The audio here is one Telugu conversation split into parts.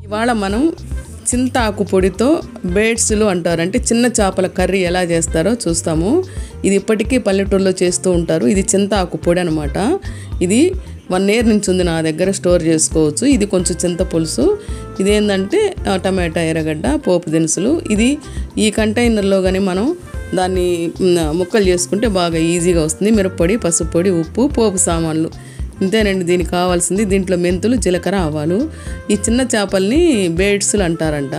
ఇవాళ మనం చింతాకు పొడితో బేడ్స్లు అంటారు, అంటే చిన్న చేపల కర్రీ ఎలా చేస్తారో చూస్తాము. ఇది ఇప్పటికీ పల్లెటూరులో చేస్తూ ఉంటారు. ఇది చింతాకు పొడి అనమాట. ఇది 1 year నుంచి ఉంది నా దగ్గర, స్టోర్ చేసుకోవచ్చు. ఇది కొంచెం చింత పులుసు, ఇదేంటంటే టమాటా, ఎర్రగడ్డ, పోపు దినుసులు. ఇది ఈ కంటైనర్లో కానీ మనం దాన్ని ముక్కలు చేసుకుంటే బాగా ఈజీగా వస్తుంది. మిరప్పొడి, పసుపు పొడి, ఉప్పు, పోపు సామాన్లు ఇంతేనండి దీనికి కావాల్సింది. దీంట్లో మెంతులు, జీలకర్ర, ఆవాలు. ఈ చిన్న చేపల్ని బేడ్స్లు అంటారంట.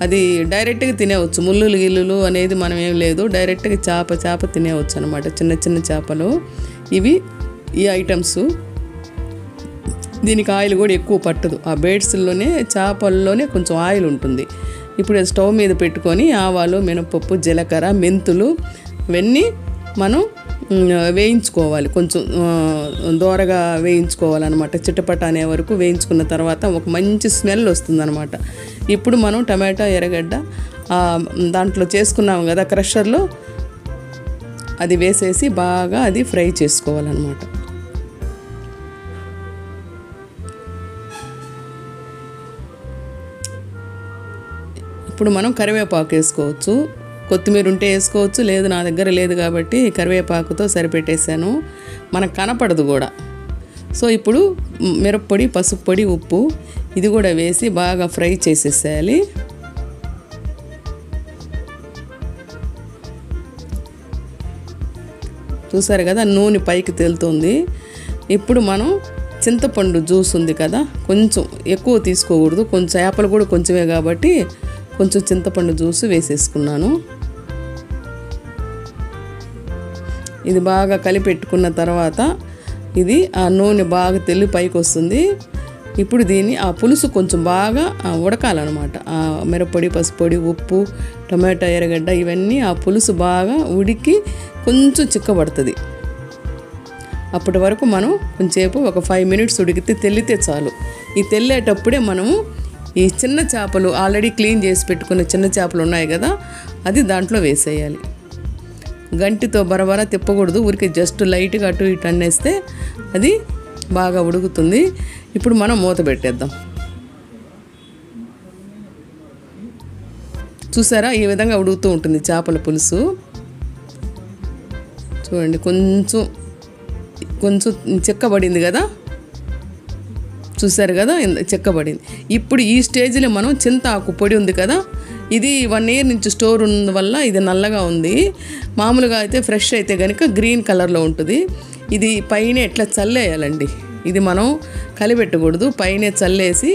అది డైరెక్ట్గా తినేవచ్చు, ముళ్ళులు గిల్లులు అనేది మనం ఏం లేదు, డైరెక్ట్గా చేప తినేవచ్చు అనమాట. చిన్న చిన్న చేపలు ఇవి. ఈ ఐటమ్స్ దీనికి ఆయిల్ కూడా ఎక్కువ పట్టదు. ఆ బేడ్స్లోనే చేపల్లోనే కొంచెం ఆయిల్ ఉంటుంది. ఇప్పుడు స్టవ్ మీద పెట్టుకొని ఆవాలు, మినపప్పు, జీలకర్ర, మెంతులు ఇవన్నీ మనం వేయించుకోవాలి. కొంచెం దోరగా వేయించుకోవాలన్నమాట. చిట్టపట అనే వరకు వేయించుకున్న తర్వాత ఒక మంచి స్మెల్ వస్తుందన్నమాట. ఇప్పుడు మనం టమాటా, ఎర్రగడ్డ దాంట్లో చేసుకున్నాం కదా క్రషర్లో, అది వేసేసి బాగా అది ఫ్రై చేసుకోవాలన్నమాట. ఇప్పుడు మనం కరివేపాకు వేసుకోవచ్చు, కొత్తిమీర ఉంటే వేసుకోవచ్చు, లేదు నా దగ్గర లేదు కాబట్టి కరివేపాకుతో సరిపెట్టేసాను, మనకు కనపడదు కూడా. సో ఇప్పుడు మిరప్పొడి, పసుపు పొడి, ఉప్పు ఇది కూడా వేసి బాగా ఫ్రై చేసేసేయాలి. చూసారు కదా నూనె పైకి తేలుతుంది. ఇప్పుడు మనం చింతపండు జ్యూస్ ఉంది కదా, కొంచెం ఎక్కువ తీసుకోకూడదు, కొంచెం చేపలు కూడా కొంచెమే కాబట్టి కొంచెం చింతపండు జ్యూస్ వేసేసుకున్నాను. ఇది బాగా కలిపెట్టుకున్న తర్వాత ఇది ఆ నూనె బాగా తెల్లి పైకి వస్తుంది. ఇప్పుడు దీన్ని ఆ పులుసు కొంచెం బాగా ఉడకాలన్నమాట. ఆ మిరప్పొడి, పసుపొడి, ఉప్పు, టమాటా, ఎర్రగడ్డ ఇవన్నీ ఆ పులుసు బాగా ఉడికి కొంచెం చిక్కబడుతుంది. అప్పటి వరకు మనం కొంచెంసేపు ఒక 5 minutes ఉడికితే తెల్లితే చాలు. ఈ తెల్లేటప్పుడే మనము ఈ చిన్న చేపలు ఆల్రెడీ క్లీన్ చేసి పెట్టుకున్న చిన్న చేపలు ఉన్నాయి కదా, అది దాంట్లో వేసేయాలి. గంటితో బరబర తిప్పకూడదు, ఊరికి జస్ట్ లైట్గా అటు ఇటు అన్నేస్తే అది బాగా ఉడుకుతుంది. ఇప్పుడు మనం మూత పెట్టేద్దాం. చూసారా ఈ విధంగా ఉడుకుతూ ఉంటుంది చేపల పులుసు. చూడండి కొంచెం చిక్కబడింది కదా, చూసారు కదా చెక్కబడింది. ఇప్పుడు ఈ స్టేజ్లో మనం చింతాకు పొడి ఉంది కదా, ఇది 1 year నుంచి స్టోర్ ఉన్న వల్ల ఇది నల్లగా ఉంది. మామూలుగా అయితే ఫ్రెష్ అయితే కనుక గ్రీన్ కలర్లో ఉంటుంది. ఇది పైన ఎట్లా చల్లేయాలండి, ఇది మనం కలిపెట్టకూడదు, పైన చల్లేసి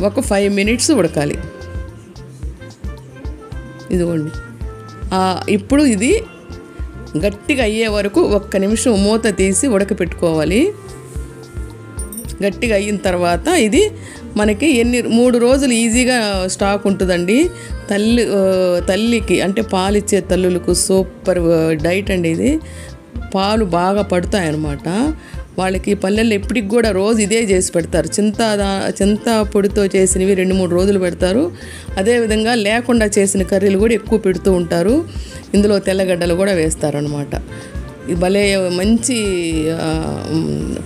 ఒక 5 minutes ఉడకాలి. ఇదిగోండి ఇప్పుడు ఇది గట్టిగా అయ్యే వరకు 1 నిమిషం మూత తీసి ఉడకపెట్టుకోవాలి. గట్టిగా అయిన తర్వాత ఇది మనకి 3 రోజులు ఈజీగా స్టాక్ ఉంటుందండి. తల్లికి అంటే పాలిచ్చే తల్లులకు సూపర్ డైట్ అండి ఇది. పాలు బాగా పడతాయన్నమాట వాళ్ళకి. పల్లెల్లో ఎప్పటికి కూడా రోజు ఇదే చేసి పెడతారు. చింత పొడితో చేసినవి 2-3 రోజులు పెడతారు. అదేవిధంగా లేకుండా చేసిన కర్రీలు కూడా ఎక్కువ పెడుతూ ఉంటారు. ఇందులో తెల్లగడ్డలు కూడా వేస్తారనమాట. ఇది భలే మంచి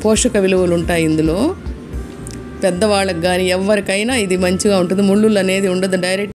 పోషక విలువలు ఉంటాయి ఇందులో. పెద్దవాళ్ళకి కానీ ఎవరికైనా ఇది మంచిగా ఉంటుంది. ముళ్ళులు అనేది ఉండదు, డైరెక్ట్